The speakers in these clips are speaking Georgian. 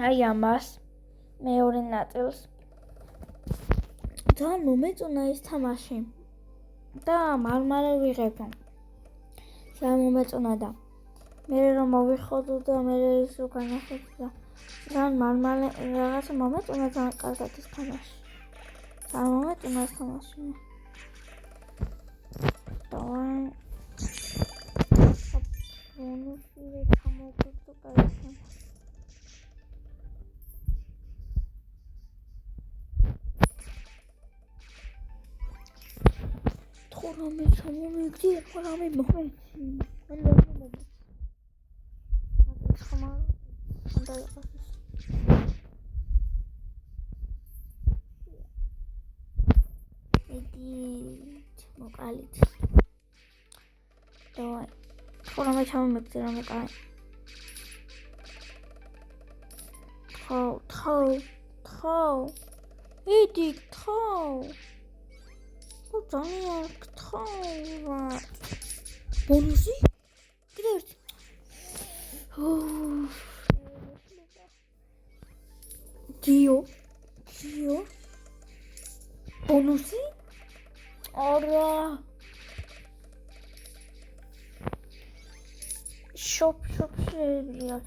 აი ამას მეორე ნაწილს ძალიან მომეწონა ეს თამაში და მალ ვიღებო ძალიან მომეწონა და მე რომ მოვიხოდო და მე ის უკანახეთ და ძალიან მალ რაღაცა მომეწონა ძალიან კარგად ეს თამაში ძალიან მომეწონა ეს თამაში დავай ბონუსი ჩამოვგდო კაი თორემ ჩამოვიგდი ხოლმე მომეცი ან და მომეცი ხმა და იდი მოკალით დავай ხოლმე ჩამოვიგდი რამე კაი თო იდი თო ძალიან გთხოვა ბონუსი კიდევ ერთი გიო ბონუსი არა შოპ შეიძლება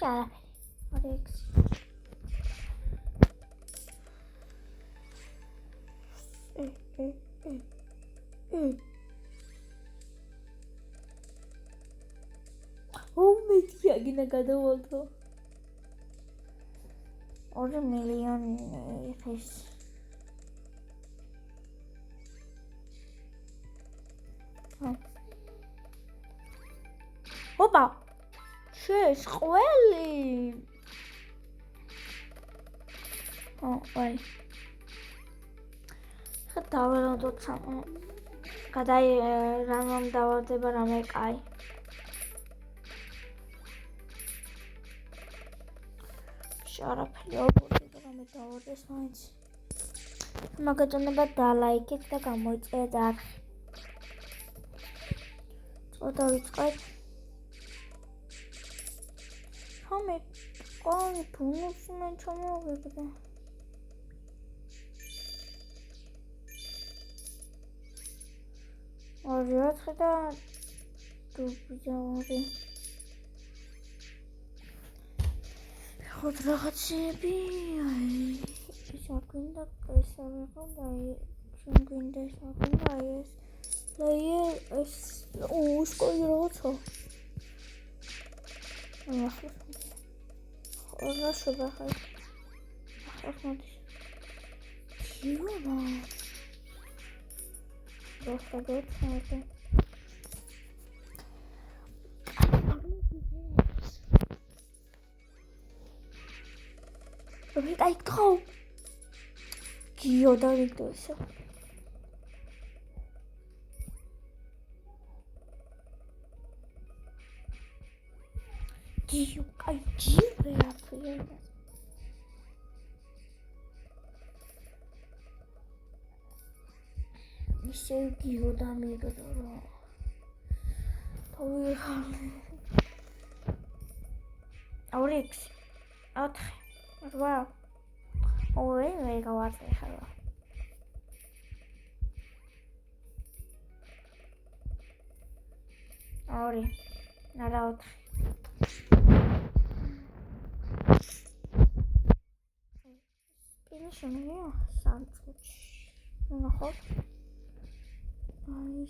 არაფერი მეტია გინდა გადავალთო 2 მილიონი ეს ოპა შეშყველი აი დავეროდოთ გადაი რამამ დავარდება რამე კაი არაფერი ალბათ რამე დავარდეს მაინც მაგათონება დალაიქეთ და გამოიწერეთ არხი წოთა ვიწყეთ ხომე კაი ბონუსი მე ჩამოვიგდა ორი და დუბიჯავარი ხოთ რაღაცები აი ეს აკვინდა ეს აღება შენ გვინდა ეს აღება ეს ლაიერ ეს უსკოი რაღაცა ახლა შევახე ახლა ჯიომა Dostać się. Witaj kto? Giodowi to się. Giukaj dziwy jak jest. Jeszcze giodami gadała. To wyjechali. Aurix. Otry. Wow. Oj, mega łatwe jechała. Auri. Nara otry. Spinnie mnie sam czuć. No chodź. Ay,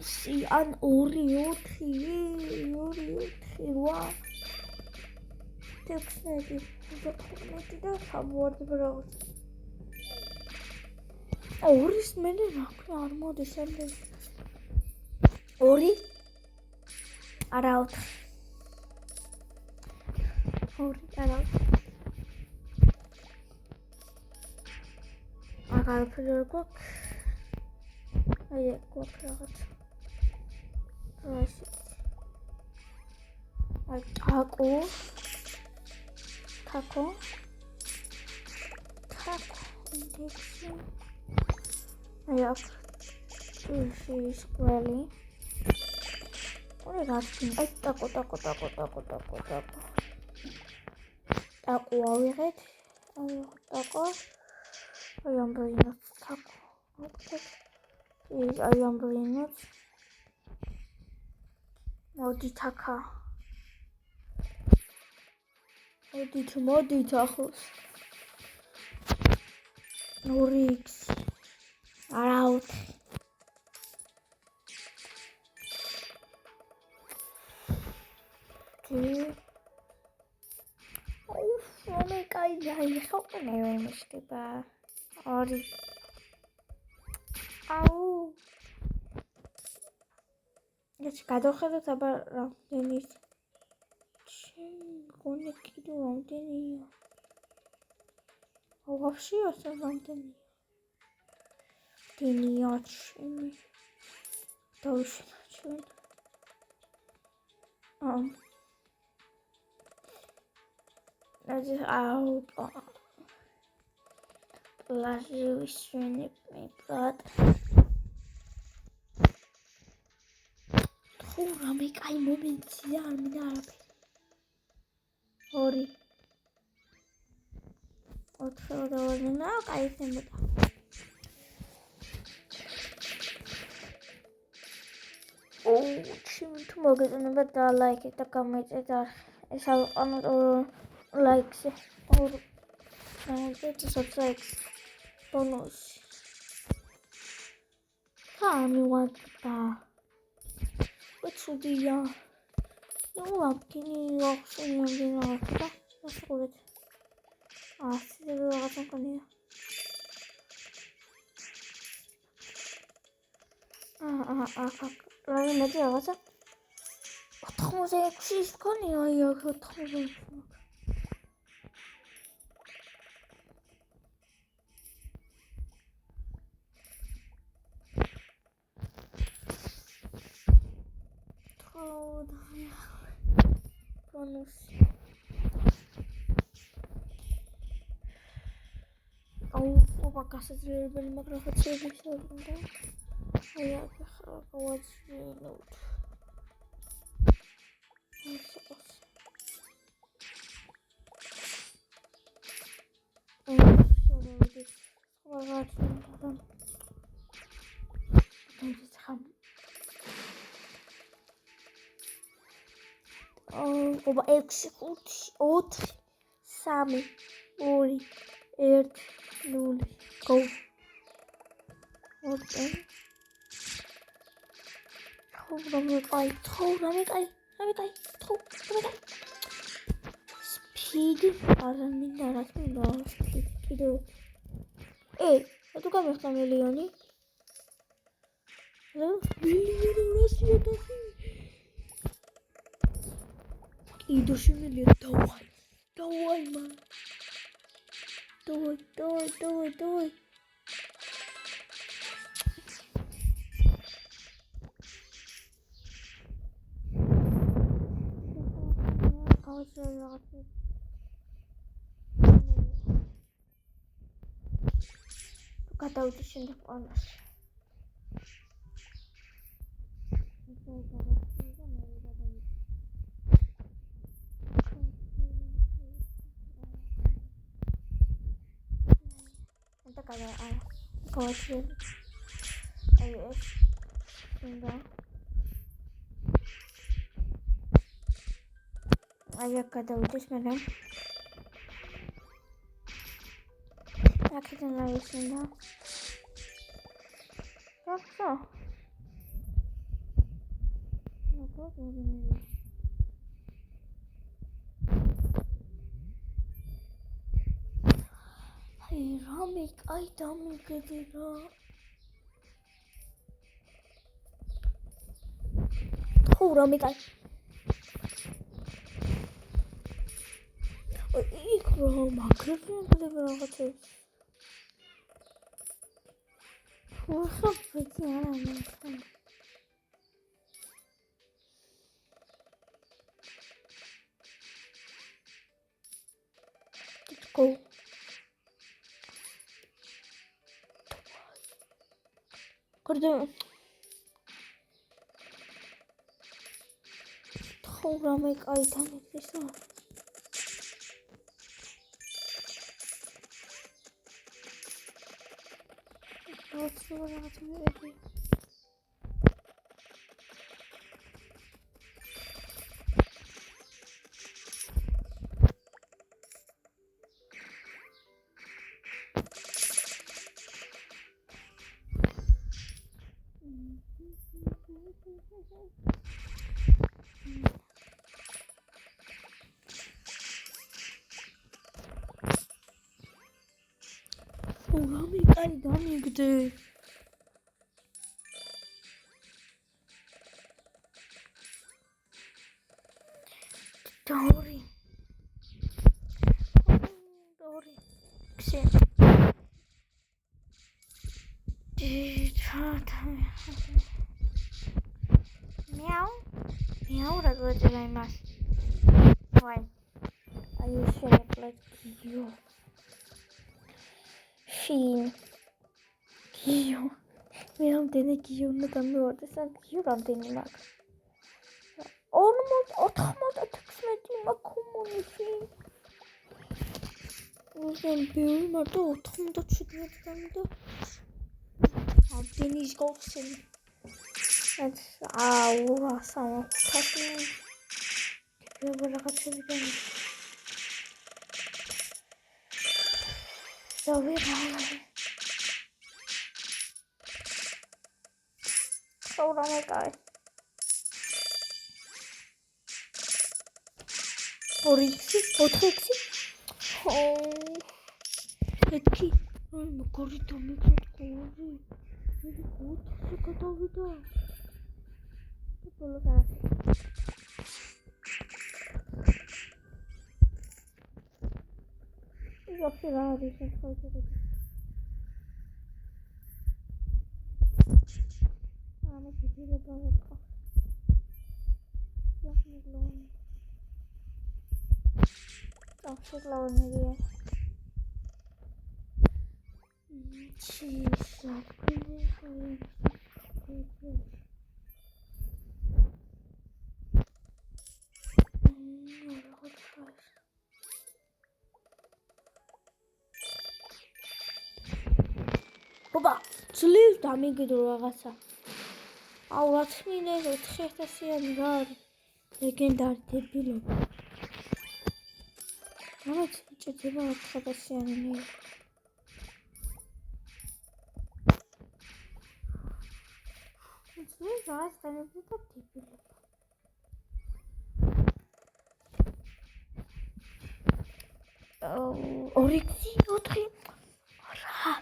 si an orioti, wow. Teksnedi, zatkneti da sabord bros. Oris mene rakli ar modes ende. Ori? Araut. Ori araut. Agar 필요하고 아예 꼭 들어가자. 하고 타코 인덱스 აი აქ ის ყველი ორი გასწინ აი ტაკო ავიღეთ ტაკო აი ამბრინოთ ტაკო ის აი ამბრინოთ მოდით ახლოს 2x არა 4 მე კაი ხოყნე ვერ მიშკება 2 აუ ეს გადავხედოთ აბა რამდენი გონი კიდევ რამდენია ვაფშე ასე რამდენია დინიაჩი დავშენ აუ ლაზივისვენი მეკად თუ რამე კაი მომენტია არ მინდა არაფერი 2 4 დავაძინა კაი ხემოდა ჩიმ თუ მოგეწონება და ლაიქეთ და გამოიწვიეთ ეს ავყანოთ ლაიქს და subscribe bonus მივაწყდა უცუდია ნუ აფკინი ახსენებინა და ასყურეთ ასე რაღაცა კონია რა მეტი რაღაცა 86-ის კონია აი აქ 86 bonus ოპა გასაძლებელი მაგრამ ხოცების უნდა აი აქ გავაცვლოთ ოპა 6 5 4 3 2 1 0 go okay რამე კაი სპიდი არ მინდა რა თქმა კიდევ თუ გამიხდა მილიონი მილიონი 200,000 კიდევ მილიონი დავაი მან დავაი გადავიდი შემდეგ პანას აი აქ გადავიდეს მაგრამ აქედან ავისმინდა რა აი რამე კაი დამიგედი რა ხო რამე კაი იქ რა მაგრები რაღაცა ხო ფეთი არა მართლა go გორდო ხო რამე კაი დამეფისა What's Rami კაი დამიგდე Dori ქსი მიაუ რა გვეძება იმას ვაი აი შეიძლება გიო შინ გიო მე რამდენი გიო უნდა დამივარდეს ან გიო რამდენი მაქვს 96 მაქვს შინ უზენ ბევრი მარტო 97 დამიდა რამდენი ის გავხსენი აუ ასამოხთაში ვიღა რაღაცები და დავიღა საურამე კაი ორიქსი ოთხიქსი ეთქი მაგარი დამიგდო ორი ოთხი გადავიდა ბოლო კარგი ვაფშე რა არის ეს ხოჭები ამე შეიძლება ვაკა ლავნი ლავნია ჩისა ოპა ძლივ დამიგდო რაღაცა აუ რა თმინე 4000-იანი რა არის ლეგენდარი დებილო რაღაც ჭირდება 4000-იანი მე ძლივ რაღაც დამიგდო და დებილო ორიქსი ოთხი რა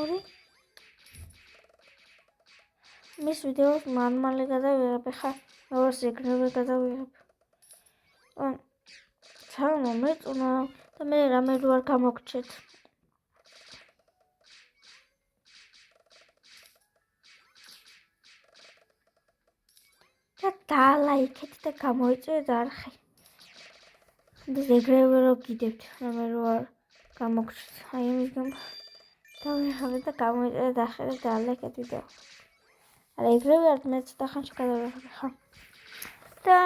ორი მის ვიდეოს მარმალი გადავიღებ ხა როგორც ეგრევე გადავიღებ ან ჩამო მეწუნა და მე რამე რო არ გამოგჩეთ და დალაიქეთ და გამოიწვიეთ არხი და ეგრევე რო გიდებთ რამე რო არ გამოგჩეთ აი ამის გამო დავიღებ და გამოიწვიეთ არხი და დალაიქეთ ვიდეო არა ეგრევე არ მე ცოტა ხანში გადავიღებ ხა და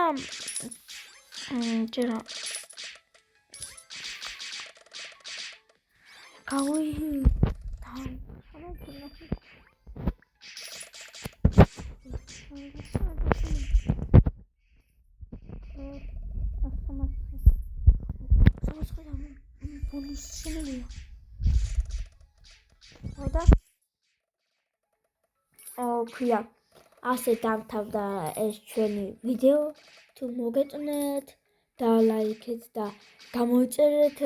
ჯერა გავი ქვია ასე დამთავრდა ეს ჩვენი ვიდეო თუ მოგეწონათ და ლაიქეთ და გამოიწერეთ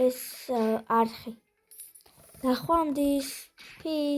ეს არხი. ნახვამდის. Peace.